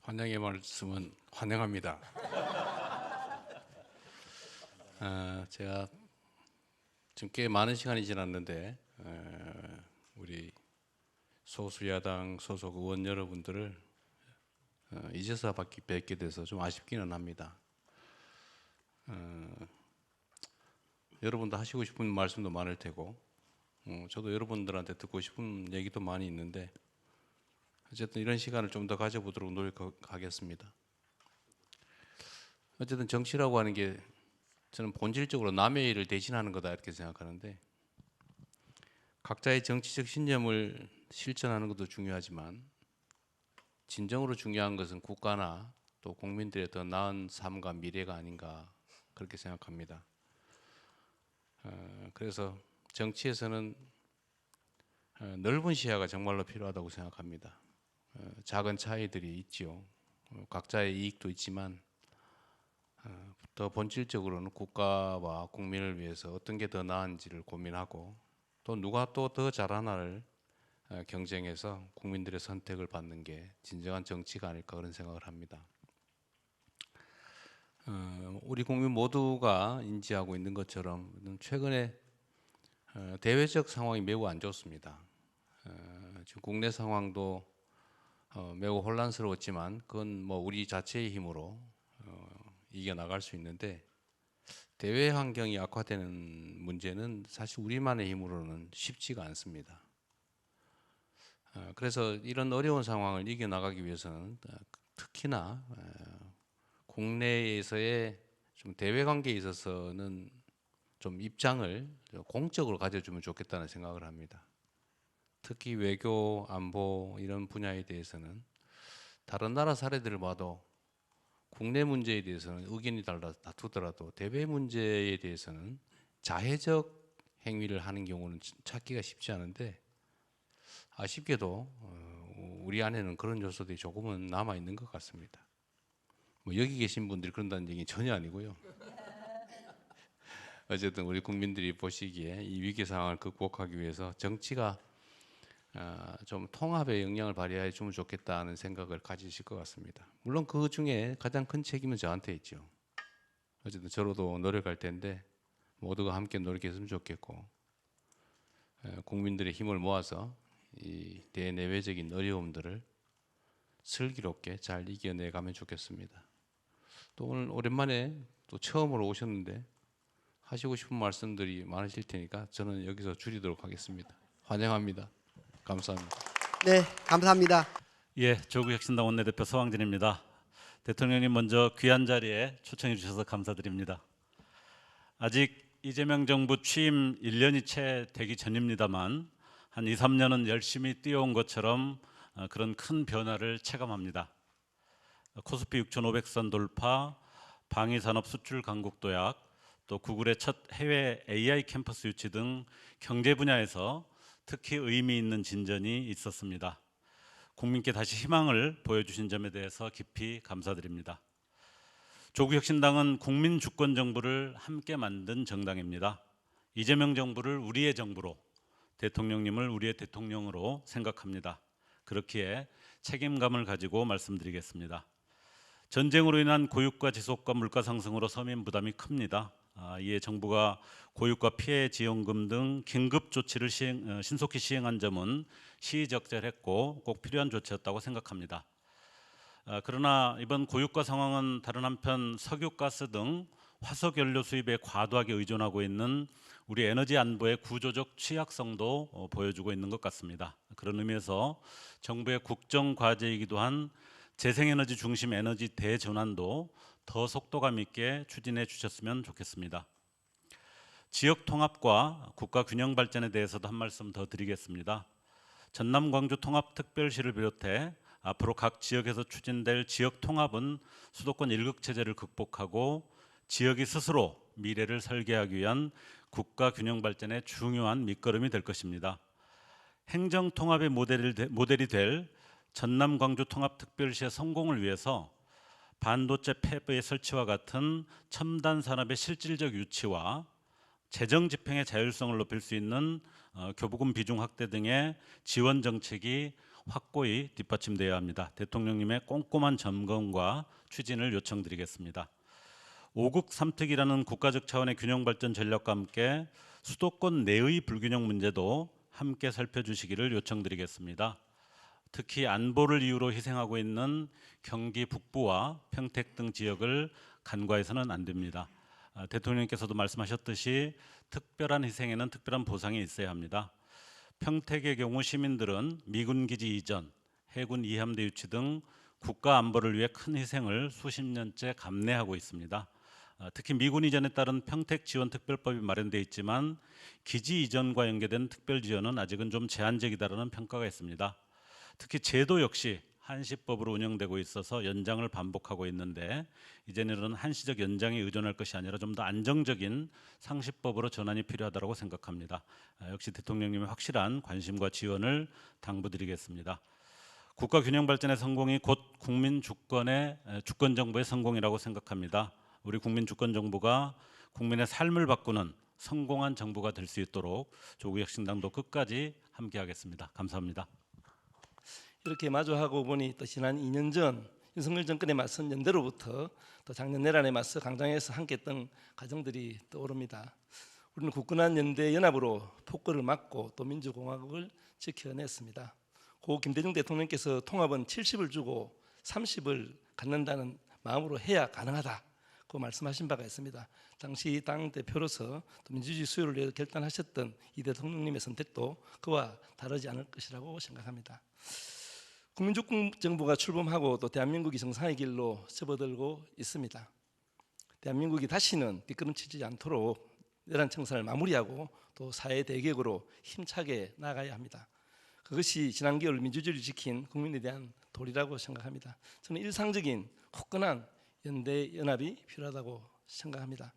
환영의 말씀은 환영합니다. 제가 지금 꽤 많은 시간이 지났는데 우리 소수야당 소속 의원 여러분들을 이제서 뵙게 돼서 좀 아쉽기는 합니다. 여러분도 하시고 싶은 말씀도 많을 테고 저도 여러분들한테 듣고 싶은 얘기도 많이 있는데 어쨌든 이런 시간을 좀 더 가져보도록 노력하겠습니다. 어쨌든 정치라고 하는 게 저는 본질적으로 남의 일을 대신하는 거다 이렇게 생각하는데, 각자의 정치적 신념을 실천하는 것도 중요하지만 진정으로 중요한 것은 국가나 또 국민들의 더 나은 삶과 미래가 아닌가 그렇게 생각합니다. 그래서 정치에서는 넓은 시야가 정말로 필요하다고 생각합니다. 작은 차이들이 있지요. 각자의 이익도 있지만 더 본질적으로는 국가와 국민을 위해서 어떤 게 더 나은지를 고민하고 또 누가 또 더 잘하나를 경쟁해서 국민들의 선택을 받는 게 진정한 정치가 아닐까 그런 생각을 합니다. 우리 국민 모두가 인지하고 있는 것처럼 최근에 대외적 상황이 매우 안 좋습니다. 지금 국내 상황도 매우 혼란스러웠지만 그건 뭐 우리 자체의 힘으로 이겨나갈 수 있는데, 대외 환경이 악화되는 문제는 사실 우리만의 힘으로는 쉽지가 않습니다. 그래서 이런 어려운 상황을 이겨나가기 위해서는 특히나 국내에서의 좀 대외 관계에 있어서는 좀 입장을 공적으로 가져주면 좋겠다는 생각을 합니다. 특히 외교, 안보 이런 분야에 대해서는 다른 나라 사례들을 봐도 국내 문제에 대해서는 의견이 달라 다투더라도 대외 문제에 대해서는 자해적 행위를 하는 경우는 찾기가 쉽지 않은데, 아쉽게도 우리 안에는 그런 요소들이 조금은 남아 있는 것 같습니다. 뭐 여기 계신 분들이 그런다는 얘기 전혀 아니고요. 어쨌든 우리 국민들이 보시기에 이 위기 상황을 극복하기 위해서 정치가 좀 통합의 영향을 발휘해 주면 좋겠다는 생각을 가지실 것 같습니다. 물론 그 중에 가장 큰 책임은 저한테 있죠. 어쨌든 저로도 노력할 텐데 모두가 함께 노력했으면 좋겠고, 국민들의 힘을 모아서 이 대내외적인 어려움들을 슬기롭게 잘 이겨내 가면 좋겠습니다. 또 오늘 오랜만에 또 처음으로 오셨는데 하시고 싶은 말씀들이 많으실 테니까 저는 여기서 줄이도록 하겠습니다. 환영합니다. 감사합니다. 네, 감사합니다. 예, 조국혁신당 원내대표 서왕진입니다. 대통령님 먼저 귀한 자리에 초청해 주셔서 감사드립니다. 아직 이재명 정부 취임 1년이 채 되기 전입니다만 한 2, 3년은 열심히 뛰어온 것처럼 그런 큰 변화를 체감합니다. 코스피 6,500선 돌파, 방위산업 수출 강국 도약, 또 구글의 첫 해외 AI 캠퍼스 유치 등 경제 분야에서 특히 의미 있는 진전이 있었습니다. 국민께 다시 희망을 보여주신 점에 대해서 깊이 감사드립니다. 조국혁신당은 국민 주권 정부를 함께 만든 정당입니다. 이재명 정부를 우리의 정부로, 대통령님을 우리의 대통령으로 생각합니다. 그렇기에 책임감을 가지고 말씀드리겠습니다. 전쟁으로 인한 고육과 지속과 물가 상승으로 서민 부담이 큽니다. 이에 정부가 고육과 피해 지원금 등 긴급 조치를 신속히 시행한 점은 시의적절했고 꼭 필요한 조치였다고 생각합니다. 그러나 이번 고유가 상황은 다른 한편 석유, 가스 등 화석 연료 수입에 과도하게 의존하고 있는 우리 에너지 안보의 구조적 취약성도 보여주고 있는 것 같습니다. 그런 의미에서 정부의 국정 과제이기도 한 재생에너지 중심 에너지 대전환도 더 속도감 있게 추진해 주셨으면 좋겠습니다. 지역 통합과 국가 균형 발전에 대해서도 한 말씀 더 드리겠습니다. 전남 광주 통합특별시를 비롯해 앞으로 각 지역에서 추진될 지역 통합은 수도권 일극 체제를 극복하고 지역이 스스로 미래를 설계하기 위한 국가 균형 발전의 중요한 밑거름이 될 것입니다. 행정 통합의 모델이 될 전남 광주 통합특별시의 성공을 위해서 반도체 팹의 설치와 같은 첨단 산업의 실질적 유치와 재정 집행의 자율성을 높일 수 있는 교부금 비중 확대 등의 지원 정책이 확고히 뒷받침되어야 합니다. 대통령님의 꼼꼼한 점검과 추진을 요청드리겠습니다. 5국 3특이라는 국가적 차원의 균형 발전 전략과 함께 수도권 내의 불균형 문제도 함께 살펴주시기를 요청드리겠습니다. 특히 안보를 이유로 희생하고 있는 경기 북부와 평택 등 지역을 간과해서는 안 됩니다. 대통령께서도 말씀하셨듯이 특별한 희생에는 특별한 보상이 있어야 합니다. 평택의 경우 시민들은 미군 기지 이전, 해군 이함대 유치 등 국가 안보를 위해 큰 희생을 수십 년째 감내하고 있습니다. 특히 미군 이전에 따른 평택 지원 특별법이 마련되어 있지만 기지 이전과 연계된 특별 지원은 아직은 좀 제한적이다라는 평가가 있습니다. 특히 제도 역시 한시법으로 운영되고 있어서 연장을 반복하고 있는데 이제는 한시적 연장에 의존할 것이 아니라 좀 더 안정적인 상시법으로 전환이 필요하다고 생각합니다. 역시 대통령님의 확실한 관심과 지원을 당부드리겠습니다. 국가 균형 발전의 성공이 곧 국민 주권 정부의 성공이라고 생각합니다. 우리 국민 주권 정부가 국민의 삶을 바꾸는 성공한 정부가 될 수 있도록 조국혁신당도 끝까지 함께하겠습니다. 감사합니다. 이렇게 마주하고 보니 또 지난 2년 전 윤석열 정권에 맞선 연대로부터 또 작년 내란에 맞서 강장에서 함께했던 가정들이 떠오릅니다. 우리는 굳건한 연대 연합으로 폭거를 막고 또 민주공화국을 지켜냈습니다. 고 김대중 대통령께서 통합은 70을 주고 30을 갖는다는 마음으로 해야 가능하다고 말씀하신 바가 있습니다. 당시 당 대표로서 또 민주주의 수요를 위해 결단하셨던 이 대통령님의 선택도 그와 다르지 않을 것이라고 생각합니다. 국민주권 정부가 출범하고 또 대한민국이 정상의 길로 접어들고 있습니다. 대한민국이 다시는 뒷걸음치지 않도록 내란 청산을 마무리하고 또 사회 대개혁으로 힘차게 나아가야 합니다. 그것이 지난 겨울 민주주의를 지킨 국민에 대한 도리라고 생각합니다. 저는 일상적인 굳건한 연대 연합이 필요하다고 생각합니다.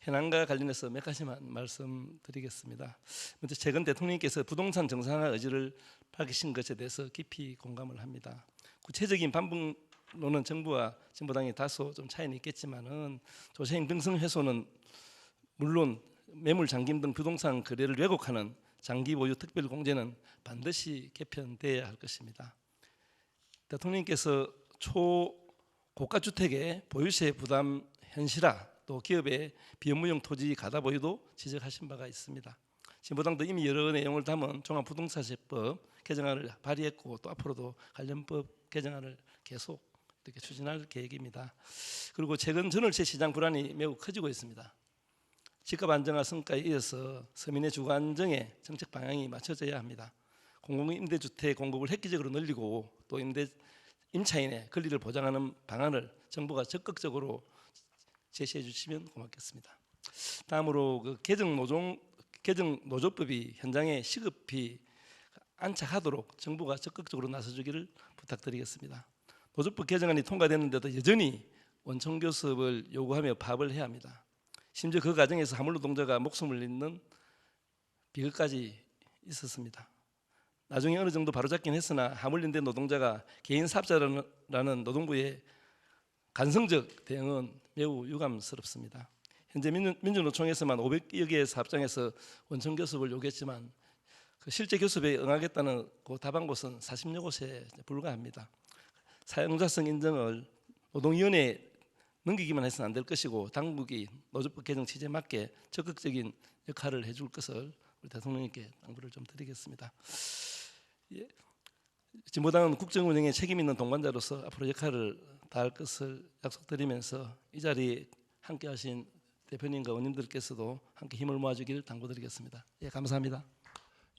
현안과 관련해서 몇 가지만 말씀드리겠습니다. 먼저 최근 대통령께서 부동산 정상화 의지를 밝히신 것에 대해서 깊이 공감을 합니다. 구체적인 방법론은 정부와 진보당이 다소 좀 차이는 있겠지만은 조세형 등성 회수는 물론 매물 잠김 등 부동산 거래를 왜곡하는 장기 보유 특별 공제는 반드시 개편돼야 할 것입니다. 대통령께서 초고가 주택의 보유세 부담 현실화 또 기업의 비업무용 토지 가다 보유도 지적하신 바가 있습니다. 진보당도 이미 여러 내용을 담은 종합부동산세법 개정안을 발의했고 또 앞으로도 관련법 개정안을 계속 이렇게 추진할 계획입니다. 그리고 최근 전월세 시장 불안이 매우 커지고 있습니다. 집값 안정화 성과에 이어서 서민의 주거 안정에 정책 방향이 맞춰져야 합니다. 공공임대주택 공급을 획기적으로 늘리고 또 임차인의 권리를 보장하는 방안을 정부가 적극적으로 제시해 주시면 고맙겠습니다. 다음으로 그 개정 노조법이 현장에 시급히 안착하도록 정부가 적극적으로 나서주기를 부탁드리겠습니다. 노조법 개정안이 통과됐는데도 여전히 원청교섭을 요구하며 파업을 해야 합니다. 심지어 그 과정에서 화물노동자가 목숨을 잃는 비극까지 있었습니다. 나중에 어느 정도 바로잡긴 했으나 화물연대 노동자가 개인 사업자라는 노동부의 간성적 대응은 매우 유감스럽습니다. 현재 민주노총에서만 500여 개의 사업장에서 원청교섭을 요구했지만 그 실제 교섭에 응하겠다는 그 답한 곳은 40여 곳에 불과합니다. 사용자성 인정을 노동위원회에 넘기기만 해서는 안 될 것이고 당국이 노조법 개정 취지에 맞게 적극적인 역할을 해줄 것을 우리 대통령님께 당부를 좀 드리겠습니다. 예. 진보당은 국정 운영에 책임 있는 동반자로서 앞으로 역할을 다할 것을 약속드리면서 이 자리에 함께하신 대표님과 의원님들께서도 함께 힘을 모아주기를 당부드리겠습니다. 예, 감사합니다.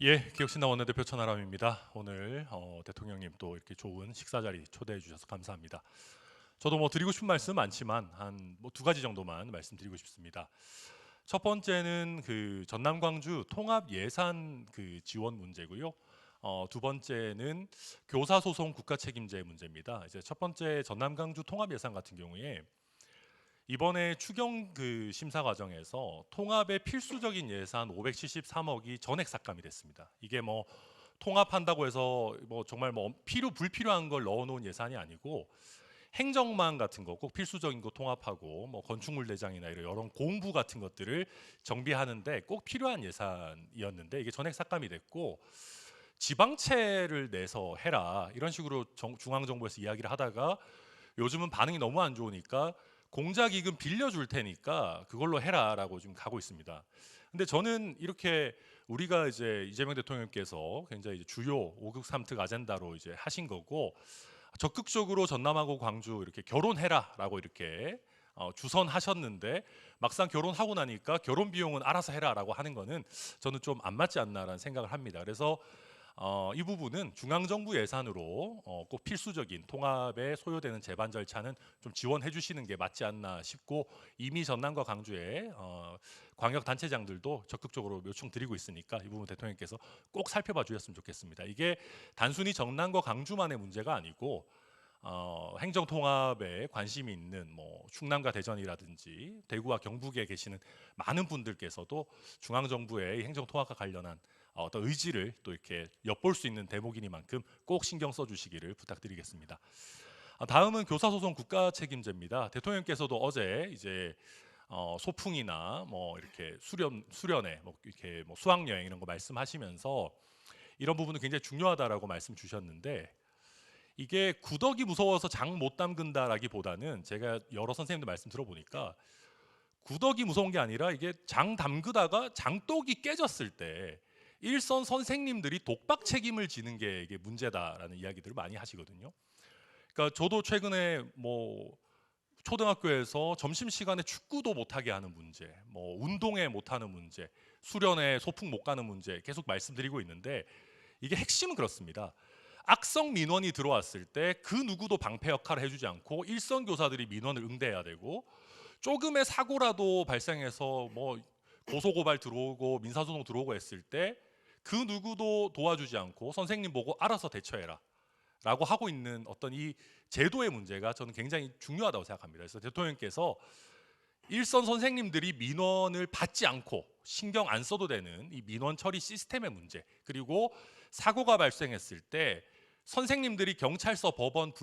예, 기억신당 원내대표 천하람입니다. 오늘 대통령님 또 이렇게 좋은 식사 자리 초대해 주셔서 감사합니다. 저도 뭐 드리고 싶은 말씀 많지만 한 두 가지 정도만 말씀드리고 싶습니다. 첫 번째는 그 전남 광주 통합 예산 그 지원 문제고요. 두 번째는 교사 소송 국가 책임제 문제입니다. 이제 첫 번째 전남 광주 통합 예산 같은 경우에 이번에 추경 그 심사 과정에서 통합의 필수적인 예산 573억이 전액 삭감이 됐습니다. 이게 뭐 통합한다고 해서 뭐 정말 뭐 불필요한 걸 넣어놓은 예산이 아니고 행정망 같은 거 꼭 필수적인 거 통합하고 뭐 건축물 대장이나 이런 여러 공부 같은 것들을 정비하는데 꼭 필요한 예산이었는데 이게 전액 삭감이 됐고 지방채를 내서 해라 이런 식으로 중앙 정부에서 이야기를 하다가 요즘은 반응이 너무 안 좋으니까 공자기금 빌려줄 테니까 그걸로 해라라고 지금 가고 있습니다. 근데 저는 이렇게 우리가 이제 이재명 대통령께서 굉장히 이제 주요 5급 3특 아젠다로 이제 하신 거고 적극적으로 전남하고 광주 이렇게 결혼해라라고 이렇게 주선하셨는데 막상 결혼하고 나니까 결혼 비용은 알아서 해라라고 하는 거는 저는 좀 안 맞지 않나라는 생각을 합니다. 그래서 이 부분은 중앙정부 예산으로 꼭 필수적인 통합에 소요되는 제반 절차는 좀 지원해 주시는 게 맞지 않나 싶고 이미 전남과 광주에 광역단체장들도 적극적으로 요청드리고 있으니까 이 부분 대통령께서 꼭 살펴봐 주셨으면 좋겠습니다. 이게 단순히 전남과 광주만의 문제가 아니고 행정 통합에 관심이 있는 뭐 충남과 대전이라든지 대구와 경북에 계시는 많은 분들께서도 중앙 정부의 행정 통합과 관련한 어떤 의지를 또 이렇게 엿볼 수 있는 대목이니만큼 꼭 신경 써주시기를 부탁드리겠습니다. 다음은 교사소송 국가 책임제입니다. 대통령께서도 어제 이제 소풍이나 뭐 이렇게 수련회, 뭐 이렇게 뭐 수학여행 이런 거 말씀하시면서 이런 부분은 굉장히 중요하다라고 말씀 주셨는데 이게 구덕이 무서워서 장 못 담근다라기보다는 제가 여러 선생님들 말씀 들어보니까 구덕이 무서운 게 아니라 이게 장 담그다가 장독이 깨졌을 때 일선 선생님들이 독박 책임을 지는 게 이게 문제다라는 이야기들을 많이 하시거든요. 그러니까 저도 최근에 뭐 초등학교에서 점심 시간에 축구도 못하게 하는 문제, 뭐 운동회 못하는 문제, 수련회 소풍 못 가는 문제 계속 말씀드리고 있는데 이게 핵심은 그렇습니다. 악성 민원이 들어왔을 때 그 누구도 방패 역할을 해주지 않고 일선 교사들이 민원을 응대해야 되고 조금의 사고라도 발생해서 뭐 고소고발 들어오고 민사소송 들어오고 했을 때 그 누구도 도와주지 않고 선생님 보고 알아서 대처해라 라고 하고 있는 어떤 이 제도의 문제가 저는 굉장히 중요하다고 생각합니다. 그래서 대통령께서 일선 선생님들이 민원을 받지 않고 신경 안 써도 되는 이 민원 처리 시스템의 문제, 그리고 사고가 발생했을 때 선생님들이 경찰서, 법원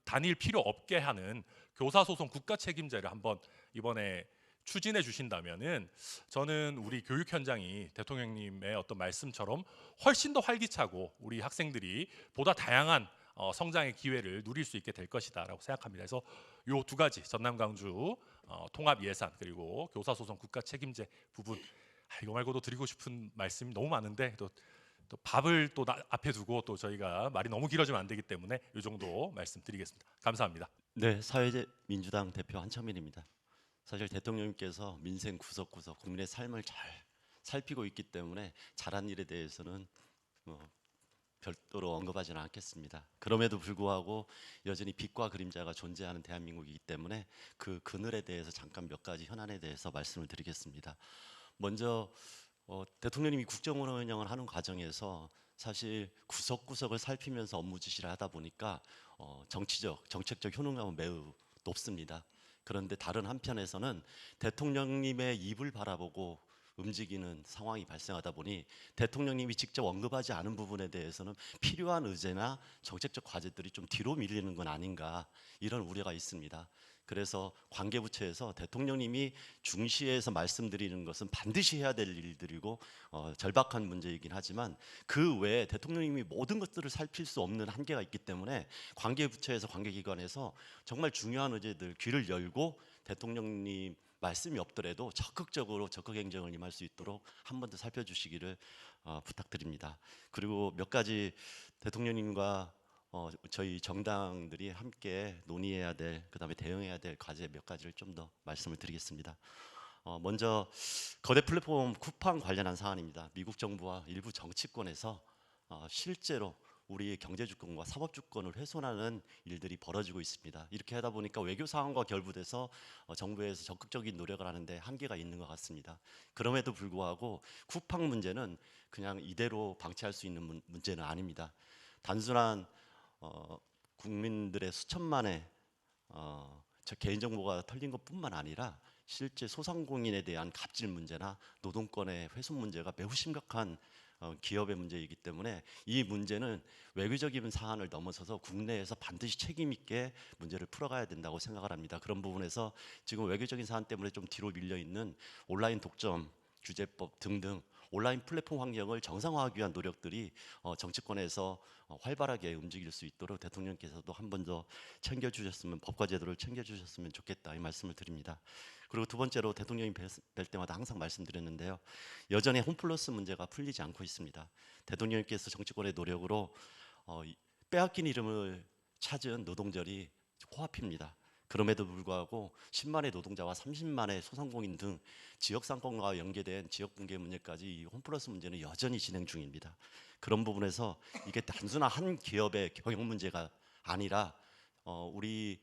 다닐 필요 없게 하는 교사소송 국가 책임제를 한번 이번에 추진해 주신다면은 저는 우리 교육 현장이 대통령님의 어떤 말씀처럼 훨씬 더 활기차고 우리 학생들이 보다 다양한 성장의 기회를 누릴 수 있게 될 것이다라고 생각합니다. 그래서 요 두 가지 전남 광주 통합 예산 그리고 교사소송 국가 책임제 부분 이거 말고도 드리고 싶은 말씀이 너무 많은데 또 밥을 또 앞에 두고 또 저희가 말이 너무 길어지면 안 되기 때문에 이 정도 말씀드리겠습니다. 감사합니다. 네, 사회민주당 대표 한창민입니다. 사실 대통령님께서 민생 구석구석 국민의 삶을 잘 살피고 있기 때문에 잘한 일에 대해서는 별도로 언급하지는 않겠습니다. 그럼에도 불구하고 여전히 빛과 그림자가 존재하는 대한민국이기 때문에 그 그늘에 대해서 잠깐 몇 가지 현안에 대해서 말씀을 드리겠습니다. 먼저 대통령님이 국정원 운영을 하는 과정에서 사실 구석구석을 살피면서 업무 지시를 하다 보니까 정책적 효능감은 매우 높습니다. 그런데 다른 한편에서는 대통령님의 입을 바라보고 움직이는 상황이 발생하다 보니 대통령님이 직접 언급하지 않은 부분에 대해서는 필요한 의제나 정책적 과제들이 좀 뒤로 밀리는 건 아닌가 이런 우려가 있습니다. 그래서 관계부처에서 대통령님이 중시해서 말씀드리는 것은 반드시 해야 될 일들이고 절박한 문제이긴 하지만 그 외에 대통령님이 모든 것들을 살필 수 없는 한계가 있기 때문에 관계부처에서 관계기관에서 정말 중요한 의제들 귀를 열고 대통령님 말씀이 없더라도 적극적으로 적극 행정을 임할 수 있도록 한 번 더 살펴주시기를 부탁드립니다. 그리고 몇 가지 대통령님과 저희 정당들이 함께 논의해야 될, 그다음에 대응해야 될 과제 몇 가지를 좀 더 말씀을 드리겠습니다. 먼저 거대 플랫폼 쿠팡 관련한 사안입니다. 미국 정부와 일부 정치권에서 실제로 우리의 경제 주권과 사법 주권을 훼손하는 일들이 벌어지고 있습니다. 이렇게 하다 보니까 외교 상황과 결부돼서 정부에서 적극적인 노력을 하는데 한계가 있는 것 같습니다. 그럼에도 불구하고 쿠팡 문제는 그냥 이대로 방치할 수 있는 문제는 아닙니다. 단순한 국민들의 수천만의 개인정보가 털린 것뿐만 아니라 실제 소상공인에 대한 갑질 문제나 노동권의 훼손 문제가 매우 심각한 기업의 문제이기 때문에 이 문제는 외교적인 사안을 넘어서서 국내에서 반드시 책임 있게 문제를 풀어가야 된다고 생각을 합니다. 그런 부분에서 지금 외교적인 사안 때문에 좀 뒤로 밀려 있는 온라인 독점 규제법 등등 온라인 플랫폼 환경을 정상화하기 위한 노력들이 정치권에서 활발하게 움직일 수 있도록 대통령께서도 한 번 더 챙겨주셨으면, 법과 제도를 챙겨주셨으면 좋겠다 이 말씀을 드립니다. 그리고 두 번째로 대통령이 뵐 때마다 항상 말씀드렸는데요. 여전히 홈플러스 문제가 풀리지 않고 있습니다. 대통령께서 정치권의 노력으로 빼앗긴 이름을 찾은 노동절이 코앞입니다. 그럼에도 불구하고 10만의 노동자와 30만의 소상공인 등 지역 상권과 연계된 지역 붕괴 문제까지 이 홈플러스 문제는 여전히 진행 중입니다. 그런 부분에서 이게 단순한 한 기업의 경영 문제가 아니라 우리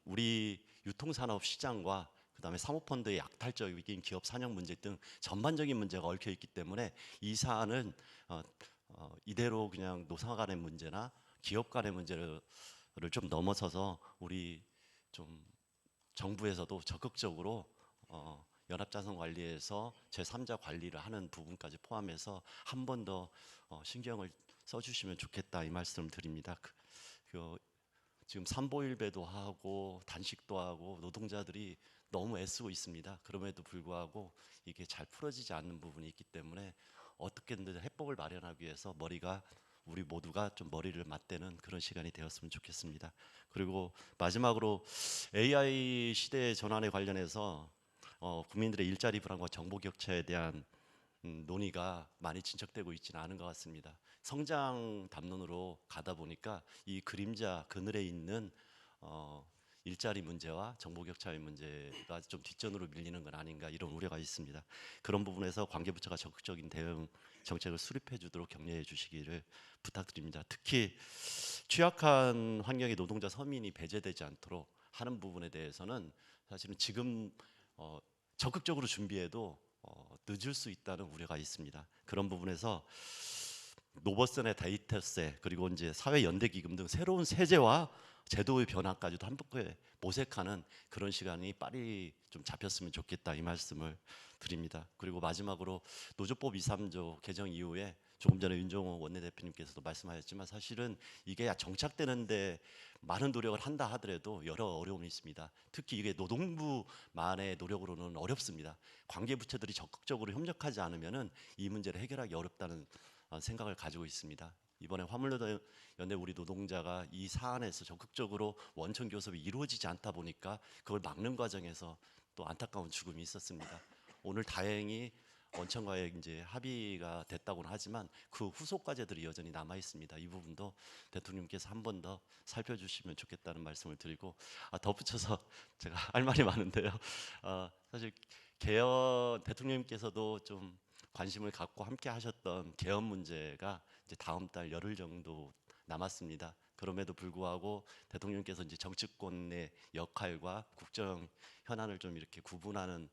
우리 유통산업 시장과 그다음에 사모펀드의 약탈적인 기업 산영 문제 등 전반적인 문제가 얽혀 있기 때문에 이 사안은 이대로 그냥 노사 간의 문제나 기업 간의 문제를 좀 넘어서서 우리 좀 정부에서도 적극적으로 연합자산관리에서 제3자 관리를 하는 부분까지 포함해서 한 번 더 신경을 써주시면 좋겠다 이 말씀을 드립니다. 지금 삼보일배도 하고 단식도 하고 노동자들이 너무 애쓰고 있습니다. 그럼에도 불구하고 이게 잘 풀어지지 않는 부분이 있기 때문에 어떻게든 해법을 마련하기 위해서 우리 모두가 좀 머리를 맞대는 그런 시간이 되었으면 좋겠습니다. 그리고 마지막으로 AI 시대의 전환에 관련해서 국민들의 일자리 불안과 정보 격차에 대한 논의가 많이 진척되고 있지는 않은 것 같습니다. 성장 담론으로 가다 보니까 이 그늘에 있는 일자리 문제와 정보 격차의 문제가 좀 뒷전으로 밀리는 건 아닌가 이런 우려가 있습니다. 그런 부분에서 관계부처가 적극적인 대응 정책을 수립해 주도록 격려해 주시기를 부탁드립니다. 특히 취약한 환경의 노동자 서민이 배제되지 않도록 하는 부분에 대해서는 사실은 지금 적극적으로 준비해도 늦을 수 있다는 우려가 있습니다. 그런 부분에서 노버슨의 데이터세 그리고 이제 사회연대기금 등 새로운 세제와 제도의 변화까지도 함께 모색하는 그런 시간이 빨리 좀 잡혔으면 좋겠다 이 말씀을 드립니다. 그리고 마지막으로 노조법 2, 3조 개정 이후에 조금 전에 윤종호 원내대표님께서도 말씀하셨지만 사실은 이게 정착되는데 많은 노력을 한다 하더라도 여러 어려움이 있습니다. 특히 이게 노동부만의 노력으로는 어렵습니다. 관계부처들이 적극적으로 협력하지 않으면은 이 문제를 해결하기 어렵다는 생각을 가지고 있습니다. 이번에 화물연대 우리 노동자가 이 사안에서 적극적으로 원천 교섭이 이루어지지 않다 보니까 그걸 막는 과정에서 또 안타까운 죽음이 있었습니다. 오늘 다행히 원청과의 이제 합의가 됐다고는 하지만 그 후속 과제들이 여전히 남아 있습니다. 이 부분도 대통령께서 한 번 더 살펴주시면 좋겠다는 말씀을 드리고 덧붙여서 제가 할 말이 많은데요. 사실 대통령님께서도 좀 관심을 갖고 함께 하셨던 개헌 문제가 이제 다음 달 열흘 정도 남았습니다. 그럼에도 불구하고 대통령께서 이제 정치권의 역할과 국정 현안을 좀 이렇게 구분하는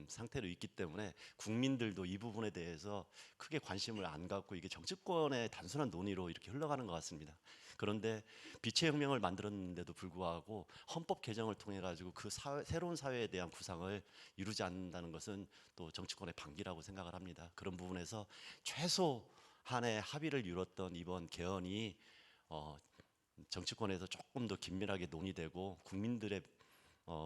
상태로 있기 때문에 국민들도 이 부분에 대해서 크게 관심을 안 갖고 이게 정치권의 단순한 논의로 이렇게 흘러가는 것 같습니다. 그런데 빛의 혁명을 만들었는데도 불구하고 헌법 개정을 통해 가지고 그 새로운 사회에 대한 구상을 이루지 않는다는 것은 또 정치권의 반기라고 생각을 합니다. 그런 부분에서 최소한의 합의를 이뤘던 이번 개헌이 정치권에서 조금 더 긴밀하게 논의되고 국민들의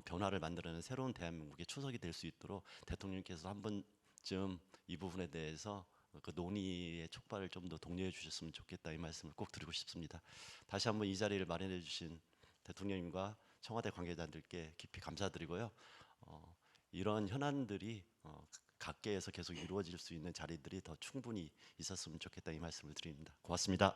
변화를 만들어내는 새로운 대한민국의 초석이 될 수 있도록 대통령께서 한 번쯤 이 부분에 대해서 그 논의의 촉발을 좀 더 독려해 주셨으면 좋겠다 이 말씀을 꼭 드리고 싶습니다. 다시 한번 이 자리를 마련해 주신 대통령님과 청와대 관계자들께 깊이 감사드리고요. 이런 현안들이 각계에서 계속 이루어질 수 있는 자리들이 더 충분히 있었으면 좋겠다 이 말씀을 드립니다. 고맙습니다.